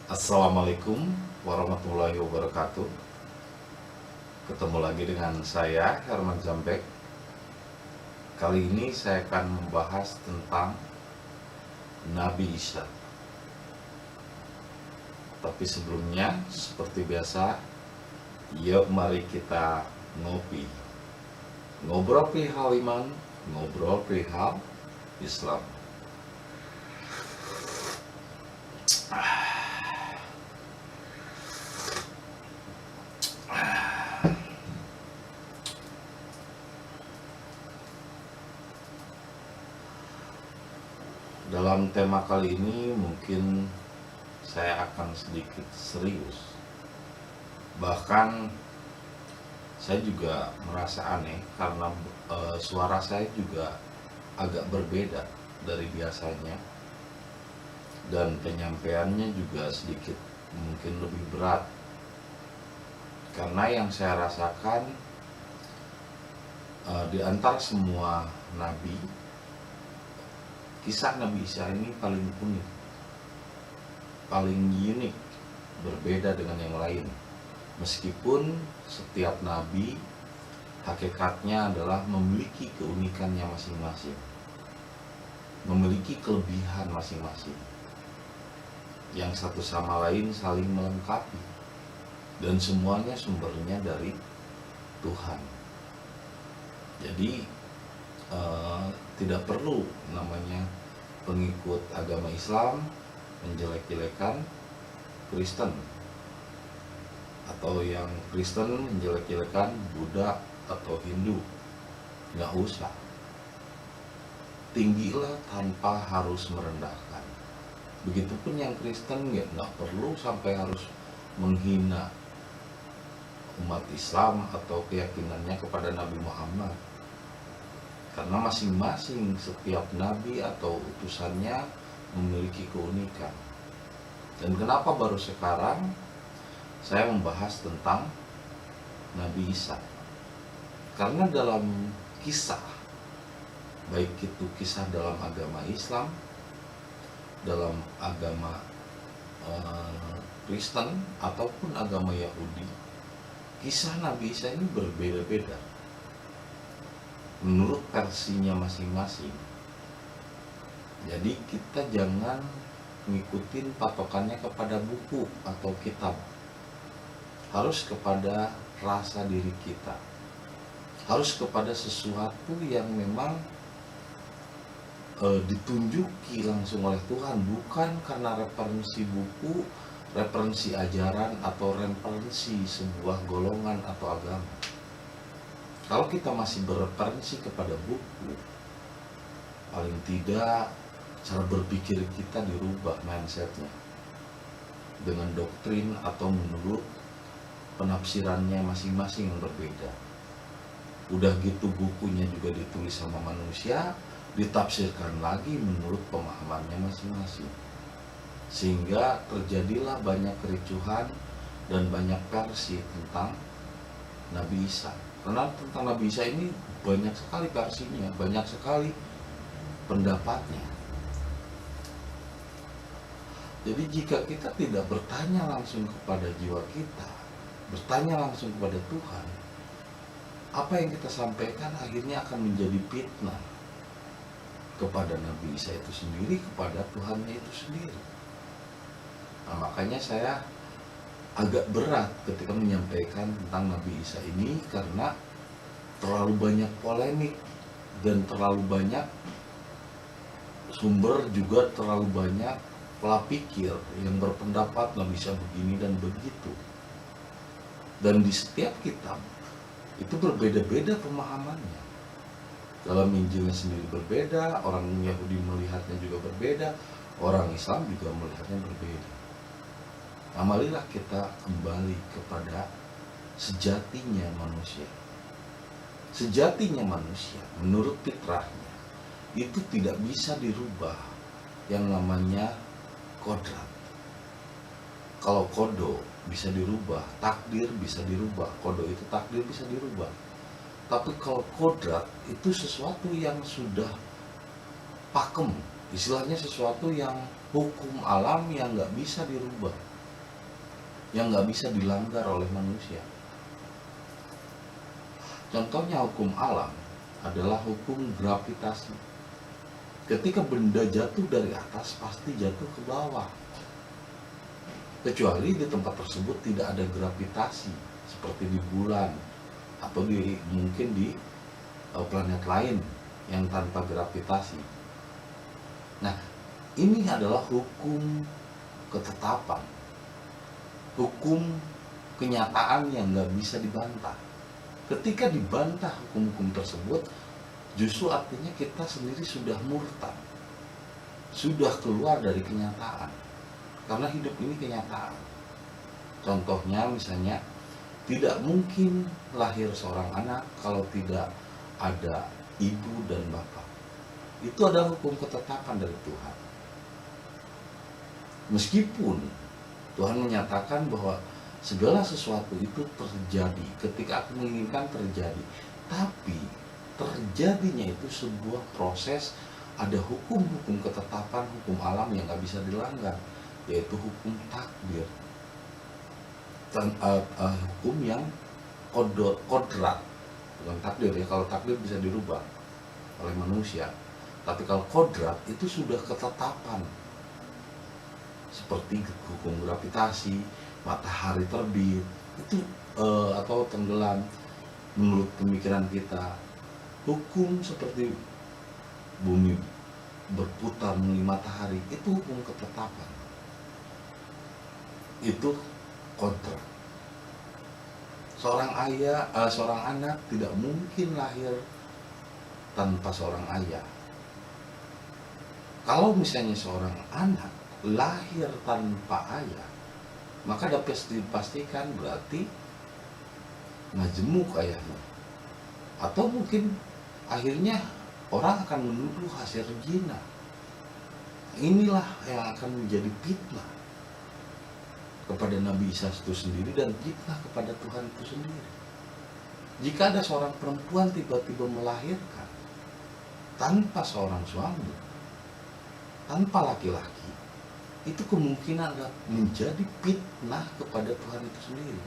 Assalamualaikum warahmatullahi wabarakatuh. Ketemu lagi dengan saya Herman Zambek. Kali ini saya akan membahas tentang Nabi Isa. Tapi sebelumnya, seperti biasa, yuk mari kita ngopi. Ngobrol perihal iman, ngobrol perihal Islam. Dalam tema kali ini mungkin saya akan sedikit serius. Bahkan saya juga merasa aneh karena suara saya juga agak berbeda dari biasanya, dan penyampaiannya juga sedikit mungkin lebih berat, karena yang saya rasakan di antara semua nabi, kisah Nabi Isa ini paling unik, paling unik, berbeda dengan yang lain. Meskipun setiap nabi hakikatnya adalah memiliki keunikannya masing-masing, memiliki kelebihan masing-masing, yang satu sama lain saling melengkapi, dan semuanya sumbernya dari Tuhan. Jadi tidak perlu namanya pengikut agama Islam menjelek-jelekan Kristen, atau yang Kristen menjelek-jelekan Buddha atau Hindu. Nggak usah. Tinggilah tanpa harus merendahkan. Begitupun yang Kristen nggak perlu sampai harus menghina umat Islam atau keyakinannya kepada Nabi Muhammad. Karena masing-masing setiap nabi atau utusannya memiliki keunikan. Dan kenapa baru sekarang saya membahas tentang Nabi Isa? Karena dalam kisah, baik itu kisah dalam agama Islam, dalam agama Kristen ataupun agama Yahudi, kisah Nabi Isa ini berbeda-beda menurut versinya masing-masing. Jadi kita jangan ngikutin patokannya kepada buku atau kitab, harus kepada rasa diri kita, harus kepada sesuatu yang memang ditunjuki langsung oleh Tuhan, bukan karena referensi buku, referensi ajaran, atau referensi sebuah golongan atau agama. Kalau kita masih bereferensi kepada buku, paling tidak cara berpikir kita dirubah mindsetnya dengan doktrin atau menurut penafsirannya masing-masing yang berbeda. Udah gitu bukunya juga ditulis sama manusia, ditafsirkan lagi menurut pemahamannya masing-masing, sehingga terjadilah banyak kericuhan dan banyak versi tentang Nabi Isa. Karena tentang Nabi Isa ini banyak sekali versinya, banyak sekali pendapatnya. Jadi jika kita tidak bertanya langsung kepada jiwa kita, bertanya langsung kepada Tuhan, apa yang kita sampaikan akhirnya akan menjadi fitnah kepada Nabi Isa itu sendiri, kepada Tuhannya itu sendiri. Nah, makanya saya agak berat ketika menyampaikan tentang Nabi Isa ini, karena terlalu banyak polemik dan terlalu banyak sumber, juga terlalu banyak pola pikir yang berpendapat Nabi Isa begini dan begitu. Dan di setiap kitab itu berbeda-beda pemahamannya. Dalam Injilnya sendiri berbeda, orang Yahudi melihatnya juga berbeda, orang Islam juga melihatnya berbeda. Marilah kita kembali kepada sejatinya manusia. Sejatinya manusia menurut fitrahnya itu tidak bisa dirubah yang namanya kodrat. Kalau kodo bisa dirubah, takdir bisa dirubah, kodo itu takdir bisa dirubah. Tapi kalau kodrat itu sesuatu yang sudah pakem, istilahnya sesuatu yang hukum alam yang nggak bisa dirubah. yang nggak bisa dilanggar oleh manusia. Contohnya hukum alam adalah hukum gravitasi. Ketika benda jatuh dari atas pasti jatuh ke bawah, kecuali di tempat tersebut tidak ada gravitasi seperti di bulan atau mungkin di planet lain yang tanpa gravitasi. Nah, ini adalah hukum ketetapan, hukum kenyataan yang nggak bisa dibantah. Ketika dibantah hukum-hukum tersebut, justru artinya kita sendiri sudah murtad, sudah keluar dari kenyataan. Karena hidup ini kenyataan. Contohnya misalnya, tidak mungkin lahir seorang anak kalau tidak ada ibu dan bapak. Itu adalah hukum ketetapan dari Tuhan. Meskipun Tuhan menyatakan bahwa segala sesuatu itu terjadi ketika aku menginginkan terjadi, tapi terjadinya itu sebuah proses, ada hukum-hukum ketetapan, hukum alam yang gak bisa dilanggar, yaitu hukum takdir. Hukum yang kodrat, bukan takdir ya. Kalau takdir bisa dirubah oleh manusia, tapi kalau kodrat itu sudah ketetapan, seperti hukum gravitasi, matahari terbit itu atau tenggelam menurut pemikiran kita. Hukum seperti bumi berputar mengelilingi matahari itu hukum ketetapan, itu kontrak. Seorang anak tidak mungkin lahir tanpa seorang ayah. Kalau misalnya seorang anak lahir tanpa ayah, maka dapat dipastikan berarti majemuk ayahnya, atau mungkin akhirnya orang akan menuduh hasil zina. Inilah yang akan menjadi fitnah kepada Nabi Isa itu sendiri dan fitnah kepada Tuhan itu sendiri. Jika ada seorang perempuan tiba-tiba melahirkan tanpa seorang suami, tanpa laki-laki, itu kemungkinan akan menjadi fitnah kepada Tuhan itu sendiri.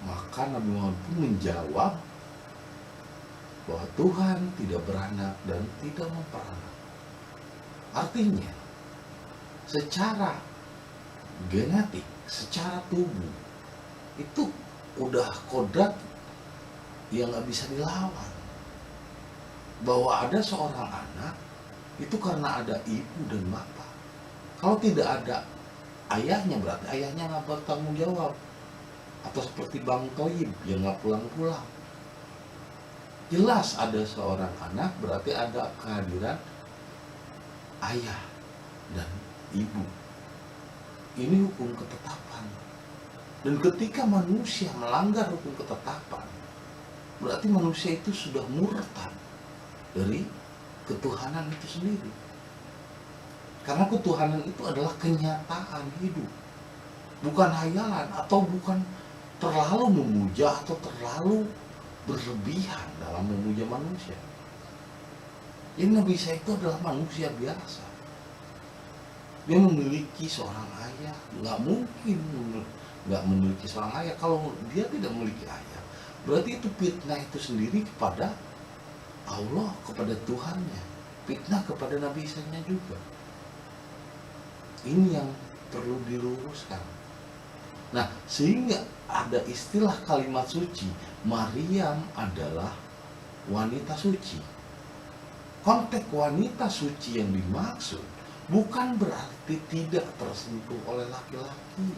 Maka Nabi Muhammad pun menjawab bahwa Tuhan tidak beranak dan tidak memperanak. Artinya, secara genetik, secara tubuh, itu udah kodrat yang gak bisa dilawan. Bahwa ada seorang anak, itu karena ada ibu dan bapak. Kalau tidak ada ayahnya, berarti ayahnya gak bertanggung jawab. Atau seperti Bang Toyib yang gak pulang-pulang. Jelas ada seorang anak, berarti ada kehadiran ayah dan ibu. Ini hukum ketetapan. Dan ketika manusia melanggar hukum ketetapan, berarti manusia itu sudah murtad dari ketuhanan itu sendiri. Karena ketuhanan itu adalah kenyataan hidup, bukan hayalan atau bukan terlalu memuja atau terlalu berlebihan dalam memuja manusia. Jadi Nabi Isa itu adalah manusia biasa. Dia memiliki seorang ayah, nggak mungkin nggak memiliki seorang ayah. Kalau dia tidak memiliki ayah, berarti itu fitnah itu sendiri kepada Allah, kepada Tuhannya, fitnah kepada Nabi Isa-nya juga. Ini yang perlu diluruskan. Nah, sehingga ada istilah kalimat suci, Maryam adalah wanita suci. Konteks wanita suci yang dimaksud bukan berarti tidak tersentuh oleh laki-laki.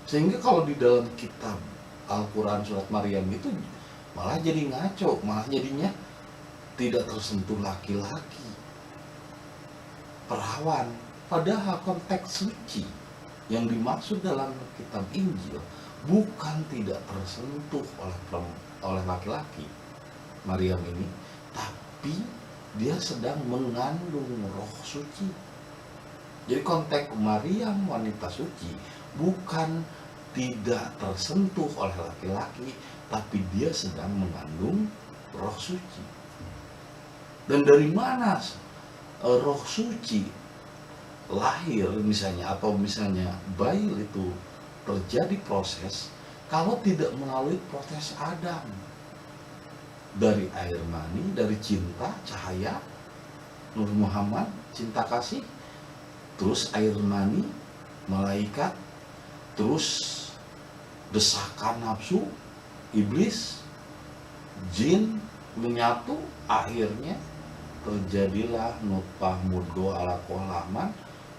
Sehingga kalau di dalam kitab Al-Quran surat Maryam itu malah jadi ngaco, malah jadinya tidak tersentuh laki-laki, perawan. Padahal konteks suci yang dimaksud dalam kitab Injil bukan tidak tersentuh oleh laki-laki Maryam ini, tapi dia sedang mengandung roh suci. Jadi konteks Maryam wanita suci bukan tidak tersentuh oleh laki-laki, tapi dia sedang mengandung roh suci. Dan dari mana roh suci lahir misalnya, atau misalnya bayi itu terjadi proses, kalau tidak melalui proses Adam, dari air mani, dari cinta, cahaya, Nur Muhammad, cinta kasih, terus air mani, malaikat, terus desakan nafsu, iblis, jin menyatu, akhirnya terjadilah nutfah mudgo ala kolaman,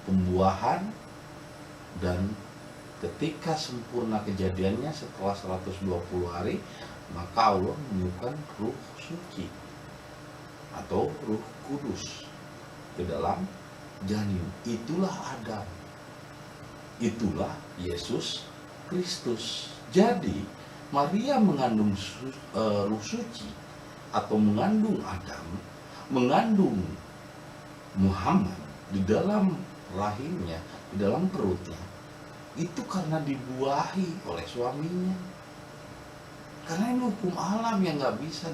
pembuahan, dan ketika sempurna kejadiannya setelah 120 hari, maka Allah meniupkan ruh suci atau ruh kudus ke dalam janin. Itulah Adam, itulah Yesus Kristus. Jadi Maria mengandung ruh suci atau mengandung Adam, mengandung Muhammad di dalam rahimnya, di dalam perutnya, itu karena dibuahi oleh suaminya. Karena ini hukum alam yang nggak bisa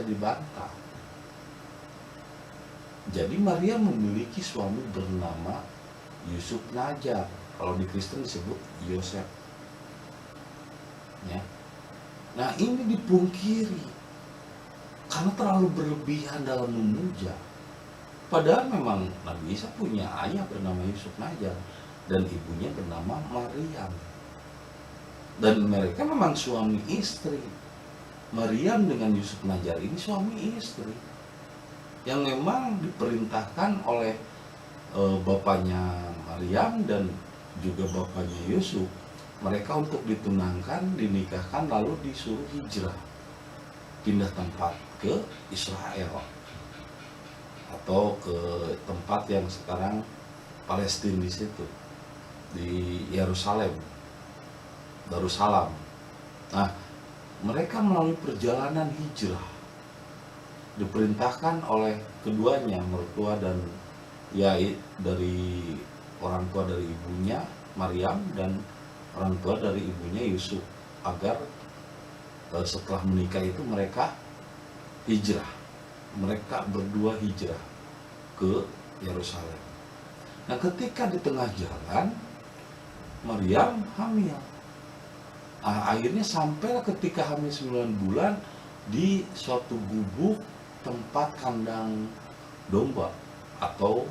dibantah. Jadi Maria memiliki suami bernama Yusuf Najar. Kalau di Kristen disebut Yosef. Ya. Nah, ini dipungkiri karena terlalu berlebihan dalam memuja. Padahal memang Nabi Isa punya ayah bernama Yusuf Najar dan ibunya bernama Maryam. Dan mereka memang suami istri. Maryam dengan Yusuf Najar ini suami istri yang memang diperintahkan oleh bapaknya Maryam dan juga bapaknya Yusuf, mereka untuk ditunangkan, dinikahkan, lalu disuruh hijrah, pindah tempat ke Israel atau ke tempat yang sekarang Palestina, di situ di Yerusalem, Darussalam. Nah, mereka melalui perjalanan hijrah diperintahkan oleh keduanya, mertua dan ya dari orang tua dari ibunya Maryam dan orang tua dari ibunya Yusuf, agar setelah menikah itu mereka hijrah. Mereka berdua hijrah ke Yerusalem. Nah, ketika di tengah jalan Maryam hamil. Akhirnya sampailah ketika hamil 9 bulan di suatu gubuk tempat kandang domba atau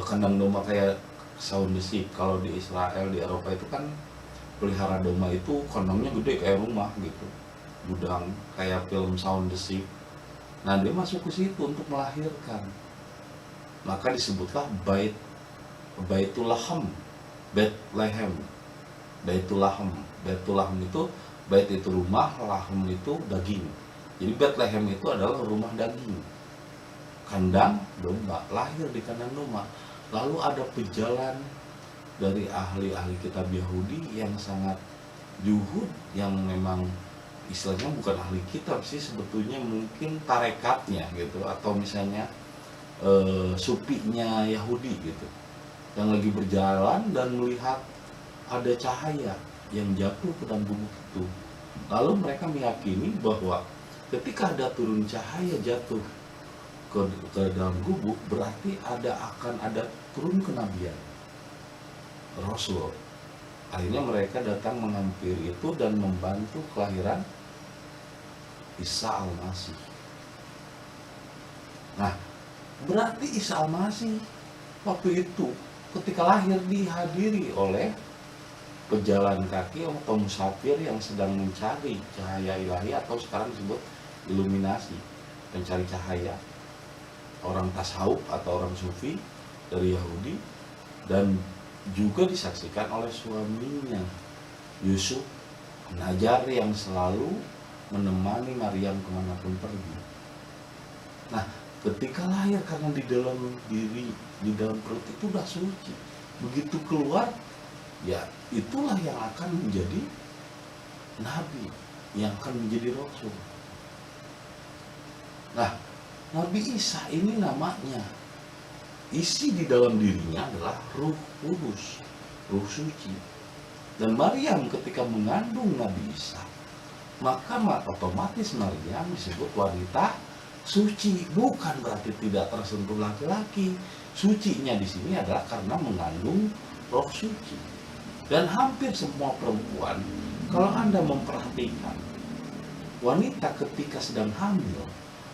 kandang domba kayak Sound the Sheep. Kalau di Israel, di Eropa itu kan pelihara domba itu kandangnya gede kayak rumah gitu, gudang kayak film Sound the Sheep. Nah, dia masuk ke situ untuk melahirkan, maka disebutlah Baitul Lahem, Bethlehem. Baitul Lahem itu, bait itu rumah, lahem itu daging. Jadi Bethlehem itu adalah rumah daging, kandang domba, lahir di kandang domba. Lalu ada pejalan dari ahli-ahli kitab Yahudi yang sangat juhud, yang memang istilahnya bukan ahli kitab sih sebetulnya, mungkin tarekatnya gitu, atau misalnya supinya Yahudi gitu, yang lagi berjalan dan melihat ada cahaya yang jatuh ke dalam gubuk itu. Lalu mereka meyakini bahwa ketika ada turun cahaya jatuh ke dalam gubuk, berarti akan ada turun kenabian, Rasul. Akhirnya mereka datang menghampiri itu dan membantu kelahiran Isa Al-Masih. Nah, berarti Isa Al-Masih waktu itu ketika lahir dihadiri oleh pejalan kaki atau musafir yang sedang mencari cahaya ilahi, atau sekarang disebut iluminasi, pencari cahaya, orang tasawuf atau orang sufi dari Yahudi, dan juga disaksikan oleh suaminya Yusuf Najar yang selalu menemani Maryam kemanapun pergi. Nah, ketika lahir, karena di dalam diri, di dalam perut itu udah suci, begitu keluar, ya itulah yang akan menjadi nabi, yang akan menjadi rasul. Nah, Nabi Isa ini namanya, isi di dalam dirinya adalah Ruh Kudus, Ruh Suci. Dan Maryam ketika mengandung Nabi Isa, maka otomatis Maryam disebut wanita suci. Bukan berarti tidak tersentuh laki-laki, Sucinya di sini adalah karena mengandung roh suci. Dan hampir semua perempuan, kalau Anda memperhatikan, wanita ketika sedang hamil,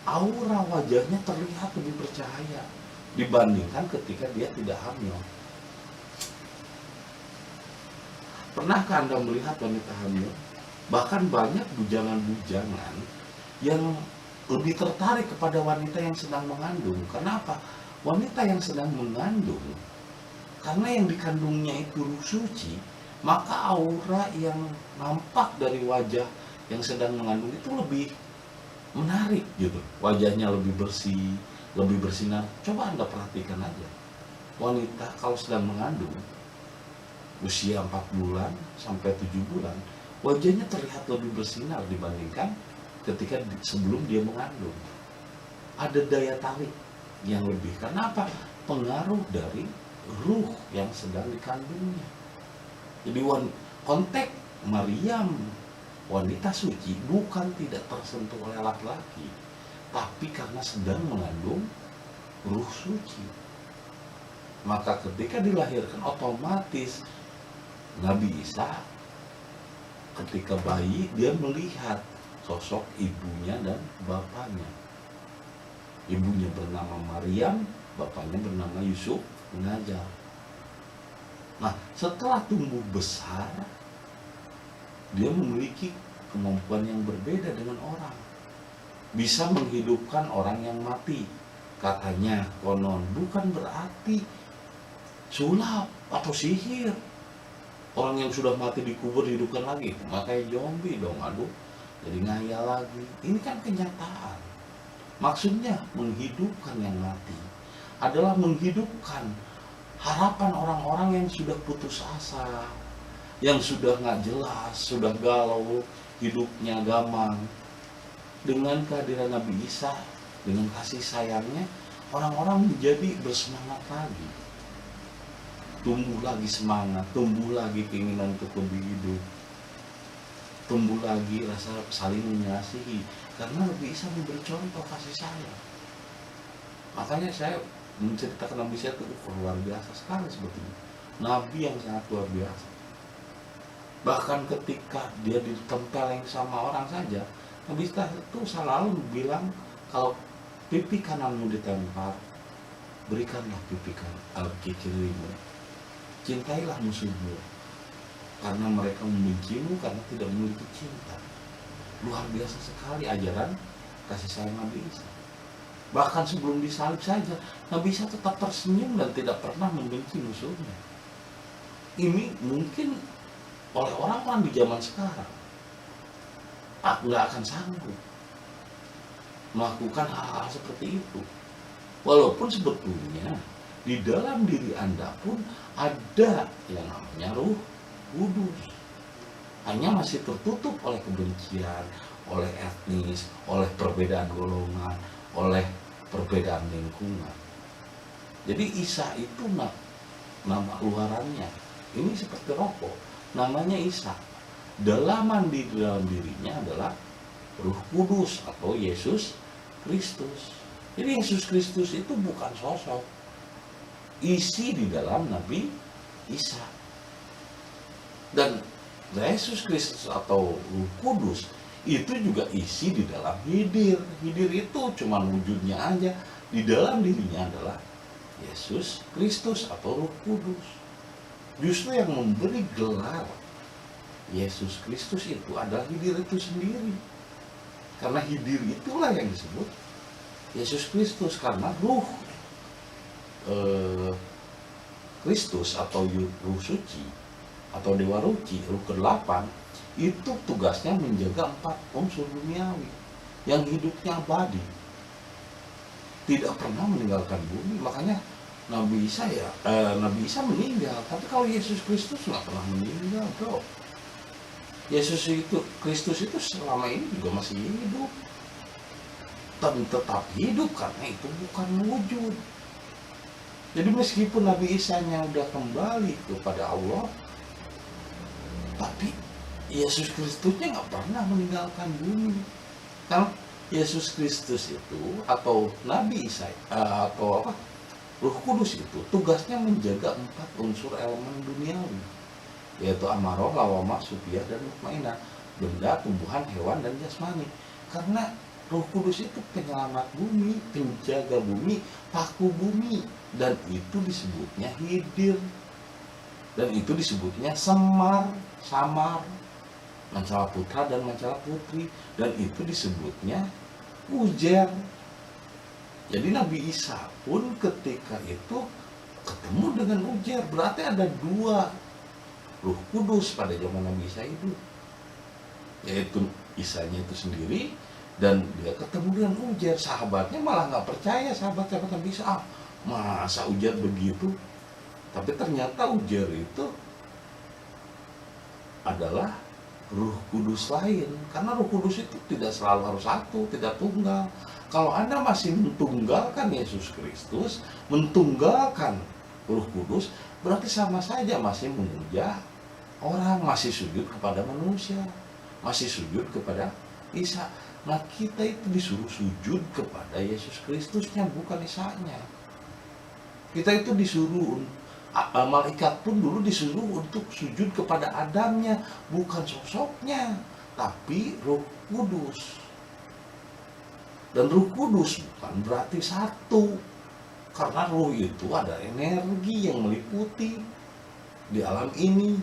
aura wajahnya terlihat lebih bercahaya dibandingkan ketika dia tidak hamil. Pernahkah Anda melihat wanita hamil? Bahkan banyak bujangan-bujangan yang lebih tertarik kepada wanita yang sedang mengandung. Kenapa? Wanita yang sedang mengandung, karena yang dikandungnya itu ruh suci, maka aura yang nampak dari wajah yang sedang mengandung itu lebih menarik gitu. Wajahnya lebih bersih, lebih bersinar. Coba Anda perhatikan aja. Wanita kalau sedang mengandung, usia 4 bulan sampai 7 bulan, wajahnya terlihat lebih bersinar dibandingkan ketika sebelum dia mengandung. Ada daya tarik yang lebih. Kenapa? Pengaruh dari ruh yang sedang dikandungnya. Jadi konteks Maryam, wanita suci, bukan tidak tersentuh oleh laki-laki, tapi karena sedang mengandung ruh suci. Maka ketika dilahirkan, otomatis Nabi Isa ketika bayi, dia melihat sosok ibunya dan bapaknya. Ibunya bernama Maryam, bapaknya bernama Yusuf Najar. Nah, setelah tumbuh besar, dia memiliki kemampuan yang berbeda dengan orang. Bisa menghidupkan orang yang mati. Katanya konon, bukan berarti sulap atau sihir. Orang yang sudah mati dikubur hidupkan lagi, makanya zombie dong, aduh, jadi ngayal lagi. Ini kan kenyataan. Maksudnya menghidupkan yang mati adalah menghidupkan harapan orang-orang yang sudah putus asa, yang sudah nggak jelas, sudah galau, hidupnya gamang. Dengan kehadiran Nabi Isa, dengan kasih sayangnya, orang-orang menjadi bersemangat lagi. Tumbuh lagi semangat, tumbuh lagi keinginan untuk lebih hidup, tumbuh lagi rasa saling mengasihi, karena Nabi Isa memberi contoh kasih sayang. Makanya saya menceritakan Nabi Isa itu luar biasa sekali sebetulnya. Nabi yang sangat luar biasa. Bahkan ketika dia ditempeleng sama orang saja, Nabi Isa itu selalu bilang, kalau pipi kananmu ditempel, berikanlah pipi kirimu. Cintailah musuhmu, karena mereka membencimu karena tidak memiliki cinta. Luar biasa sekali ajaran kasih sayang Nabi Isa. Bahkan sebelum disalib saja, Nabi Isa tetap tersenyum dan tidak pernah membenci musuhnya. Ini mungkin oleh orang-orang di zaman sekarang nggak akan sanggup melakukan hal-hal seperti itu. Walaupun sebetulnya di dalam diri Anda pun ada yang namanya Ruh Kudus. Hanya masih tertutup oleh kebencian, oleh etnis, oleh perbedaan golongan, oleh perbedaan lingkungan. Jadi Isa itu nama luarannya. Ini seperti rokok, namanya Isa. Dalaman di dalam dirinya adalah Ruh Kudus atau Yesus Kristus. Jadi Yesus Kristus itu bukan sosok, isi di dalam Nabi Isa. Dan Yesus Kristus atau Ruh Kudus itu juga isi di dalam Hidir. Hidir itu cuma wujudnya aja, di dalam dirinya adalah Yesus Kristus atau Ruh Kudus. Justru yang memberi gelar Yesus Kristus itu adalah Hidir itu sendiri. Karena Hidir itulah yang disebut Yesus Kristus, karena Ruh Kristus atau Ruh Suci atau Dewa Ruci, Ruh ke-8, itu tugasnya menjaga 4 unsur duniawi yang hidupnya abadi, tidak pernah meninggalkan bumi. Makanya Nabi Isa meninggal, tapi kalau Yesus Kristus nggak pernah meninggal, bro. Yesus itu, Kristus itu selama ini juga masih hidup, dan tetap hidup karena itu bukan wujud. Jadi meskipun Nabi Isa-nya udah kembali kepada Allah, tapi Yesus Kristusnya nggak pernah meninggalkan bumi. Karena Yesus Kristus itu atau Nabi Isa Roh Kudus itu tugasnya menjaga 4 unsur elemen duniawi, yaitu amaroh, lawamah, sufiyah, dan mutmainah, benda, tumbuhan, hewan, dan jasmani. Karena Roh Kudus itu penyelamat bumi, penjaga bumi, paku bumi, dan itu disebutnya hidir, dan itu disebutnya semar, samar, mancala putra dan mancala putri, dan itu disebutnya ujer. Jadi Nabi Isa pun ketika itu ketemu dengan ujer, berarti ada 2 Roh Kudus pada zaman Nabi Isa itu, yaitu Isanya itu sendiri, dan dia ketemu dengan ujar. Sahabatnya malah nggak percaya, sahabat-sahabat Nabi Isa, masa ujar begitu? Tapi ternyata ujar itu adalah Roh Kudus lain, karena Roh Kudus itu tidak selalu harus satu, tidak tunggal. Kalau Anda masih mentunggalkan Yesus Kristus, mentunggalkan Roh Kudus, berarti sama saja masih memuja orang, masih sujud kepada manusia, masih sujud kepada Isa. Nah, kita itu disuruh sujud kepada Yesus Kristusnya, bukan Isanya. Kita itu disuruh, malaikat pun dulu disuruh untuk sujud kepada Adamnya, bukan sosoknya, tapi Roh Kudus. Dan Roh Kudus bukan berarti satu, karena roh itu ada energi yang meliputi di alam ini.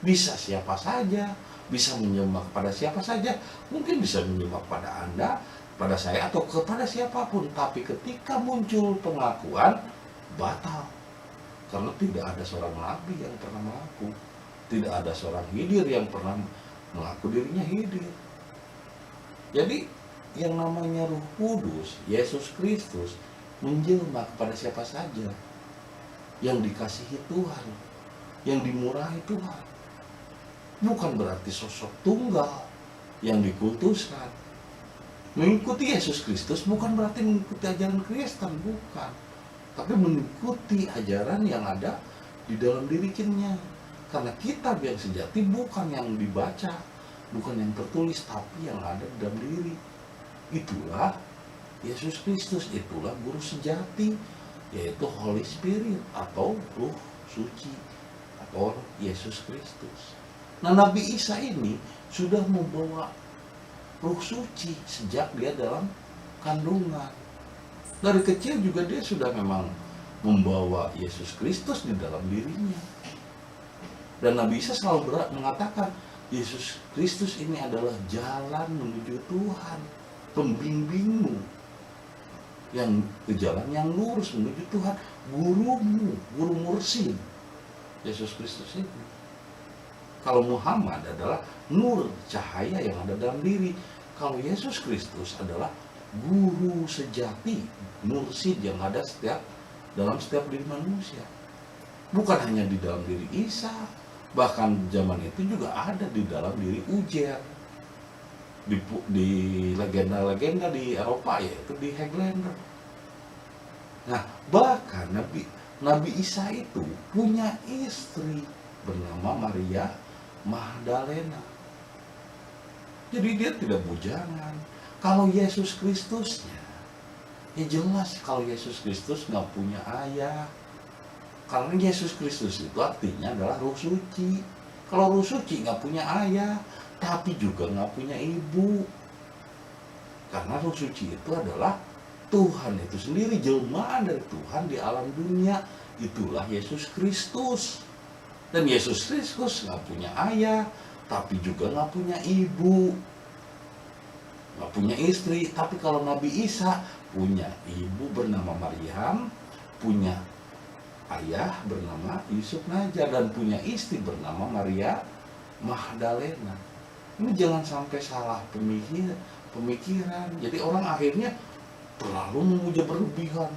Bisa siapa saja, bisa menyembah kepada siapa saja, mungkin bisa menyembah kepada Anda, pada saya, atau kepada siapapun. Tapi ketika muncul pengakuan, batal. Karena tidak ada seorang nabi yang pernah mengaku, tidak ada seorang hidir yang pernah mengaku dirinya hidir. Jadi yang namanya Roh Kudus, Yesus Kristus, menjelma kepada siapa saja yang dikasihi Tuhan, yang dimurahi Tuhan. Bukan berarti sosok tunggal yang dikultuskan. Mengikuti Yesus Kristus bukan berarti mengikuti ajaran Kristen, bukan. Tapi mengikuti ajaran yang ada di dalam diri kita. Karena kitab yang sejati bukan yang dibaca, bukan yang tertulis, tapi yang ada di dalam diri. Itulah Yesus Kristus, itulah guru sejati, yaitu Holy Spirit atau Roh Suci atau Yesus Kristus. Nah, Nabi Isa ini sudah membawa Roh Suci sejak dia dalam kandungan. Dari kecil juga dia sudah memang membawa Yesus Kristus di dalam dirinya. Dan Nabi Isa selalu mengatakan, Yesus Kristus ini adalah jalan menuju Tuhan, pembimbingmu, yang ke jalan yang lurus menuju Tuhan, gurumu, guru mursyid, Yesus Kristus itu. Kalau Muhammad adalah nur, cahaya yang ada dalam diri. Kalau Yesus Kristus adalah guru sejati, mursyid yang ada dalam setiap diri manusia. Bukan hanya di dalam diri Isa, bahkan zaman itu juga ada di dalam diri Ujer. Di legenda-legenda di Eropa, yaitu di Highlander. Nah, bahkan Nabi Isa itu punya istri bernama Maria Magdalena. Jadi dia tidak bujangan. Kalau Yesus Kristusnya, ya jelas kalau Yesus Kristus nggak punya ayah. Karena Yesus Kristus itu artinya adalah Roh Suci. Kalau Roh Suci nggak punya ayah, tapi juga nggak punya ibu. Karena Roh Suci itu adalah Tuhan itu sendiri, jelmaan dari Tuhan di alam dunia. Itulah Yesus Kristus. Dan Yesus Kristus nggak punya ayah, tapi juga nggak punya ibu, nggak punya istri. Tapi kalau Nabi Isa punya ibu bernama Maryam, punya ayah bernama Yusuf Najar, dan punya istri bernama Maria Magdalena. Ini jangan sampai salah pemikiran. Jadi orang akhirnya terlalu memuja berlebihan.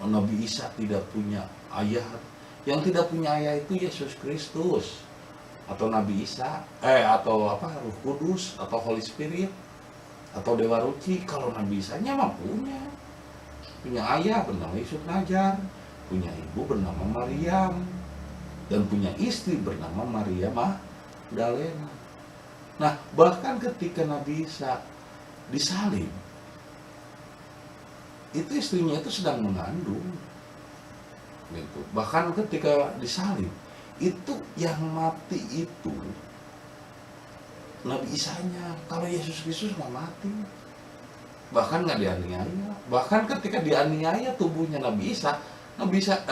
Nabi Isa tidak punya ayah. Yang tidak punya ayah itu Yesus Kristus atau Nabi Isa, atau Roh Kudus atau Holy Spirit atau Dewa Ruci. Kalau Nabi Isanya mah punya ayah bernama Yusuf Najar, punya ibu bernama Maryam, dan punya istri bernama Maria Magdalena. Nah, bahkan ketika Nabi Isa disalib, itu istrinya itu sedang mengandung. gitu. Bahkan ketika disalib itu yang mati itu Nabi Isanya. Kalau Yesus Kristus nggak mati, bahkan nggak dianiaya. Bahkan ketika dianiaya tubuhnya Nabi Isa,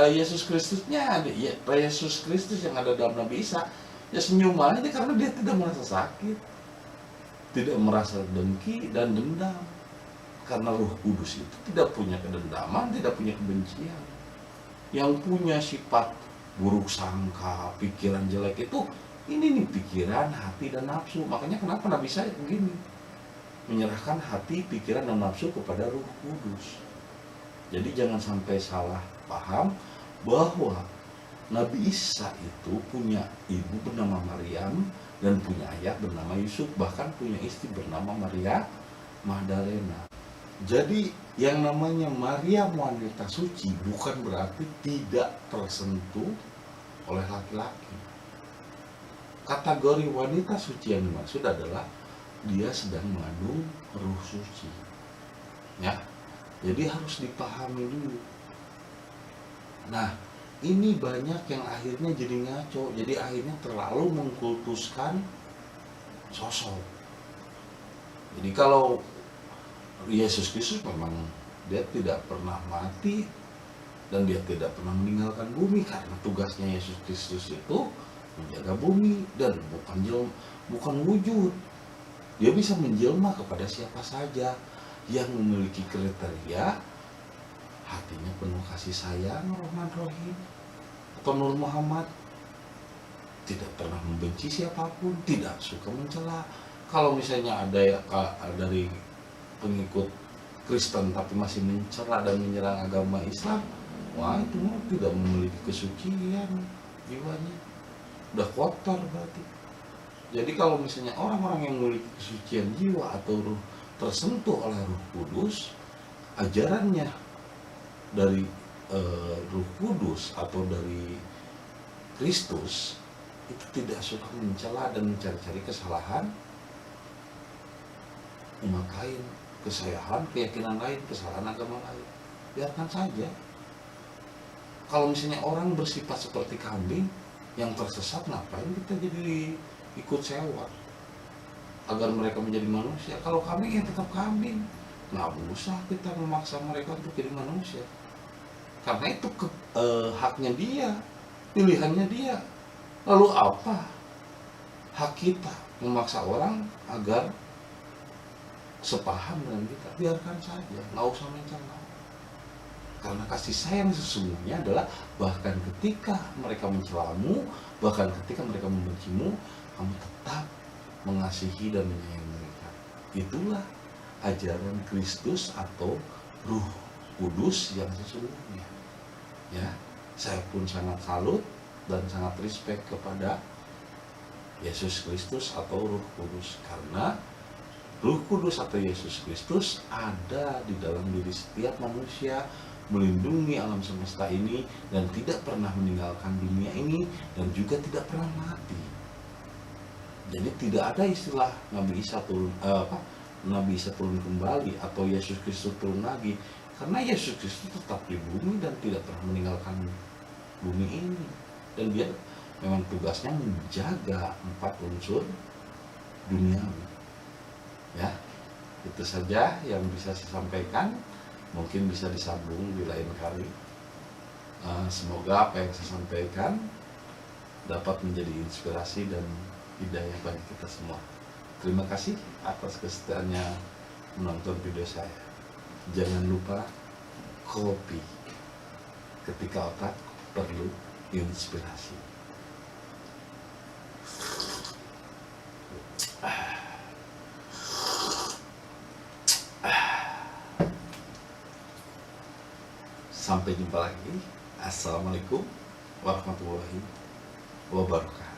Yesus Kristusnya, Yesus Kristus yang ada dalam Nabi Isa ya senyum aja karena dia tidak merasa sakit, tidak merasa dengki dan dendam. Karena Roh Kudus itu tidak punya kedendaman, tidak punya kebencian. Yang punya sifat buruk sangka, pikiran jelek itu ini nih pikiran, hati dan nafsu. Makanya kenapa Nabi Isa begini, menyerahkan hati, pikiran dan nafsu kepada Roh Kudus. Jadi jangan sampai salah paham bahwa Nabi Isa itu punya ibu bernama Maryam dan punya ayah bernama Yusuf, bahkan punya istri bernama Maria Magdalena. Jadi yang namanya Maryam wanita suci bukan berarti tidak tersentuh oleh laki-laki. Kategori wanita suci yang dimaksud adalah dia sedang mengandung Roh Suci. Ya. Jadi harus dipahami dulu. Nah, ini banyak yang akhirnya jadi ngaco. Jadi akhirnya terlalu mengkultuskan sosok. Jadi kalau Yesus Kristus memang dia tidak pernah mati dan dia tidak pernah meninggalkan bumi, karena tugasnya Yesus Kristus itu menjaga bumi dan bukan wujud. Dia bisa menjelma kepada siapa saja yang memiliki kriteria hatinya penuh kasih sayang, Rahman Rahim, atau Nur Muhammad, tidak pernah membenci siapapun, tidak suka mencela. Kalau misalnya ada dari pengikut Kristen tapi masih mencela dan menyerang agama Islam, wah itu tidak memiliki kesucian jiwanya, udah kotor berarti. Jadi kalau misalnya orang-orang yang memiliki kesucian jiwa atau ruh tersentuh oleh Roh Kudus, ajarannya dari Roh Kudus atau dari Kristus itu tidak suka mencela dan mencari-cari kesalahan umat lain, kesalahan keyakinan lain, kesalahan agama lain. Biarkan saja. Kalau misalnya orang bersifat seperti kambing yang tersesat, ngapain kita jadi ikut sewa agar mereka menjadi manusia? Kalau kambing ya tetap kambing, nggak usah kita memaksa mereka untuk jadi manusia, karena itu haknya dia, pilihannya dia. Lalu apa hak kita memaksa orang agar sepaham dengan kita? Biarkan saja, nggak usah mencela. Karena kasih sayang sesungguhnya adalah bahkan ketika mereka mencelamu, bahkan ketika mereka membencimu, kamu tetap mengasihi dan menyayangi mereka. Itulah ajaran Kristus atau Roh Kudus yang sesungguhnya. Ya, saya pun sangat salut dan sangat respect kepada Yesus Kristus atau Roh Kudus, karena Roh Kudus atau Yesus Kristus ada di dalam diri setiap manusia, melindungi alam semesta ini dan tidak pernah meninggalkan dunia ini dan juga tidak pernah mati. Jadi tidak ada istilah Nabi Isa turun kembali atau Yesus Kristus turun lagi, karena Yesus Kristus tetap di bumi dan tidak pernah meninggalkan bumi ini, dan dia memang tugasnya menjaga 4 unsur duniawi. Ya, itu saja yang bisa saya sampaikan. Mungkin bisa disambung di lain kali. Semoga apa yang saya sampaikan dapat menjadi inspirasi dan hidayah bagi kita semua. Terima kasih atas kesetiaannya menonton video saya. Jangan lupa kopi ketika otak perlu inspirasi. Sampai jumpa lagi. Assalamualaikum warahmatullahi wabarakatuh.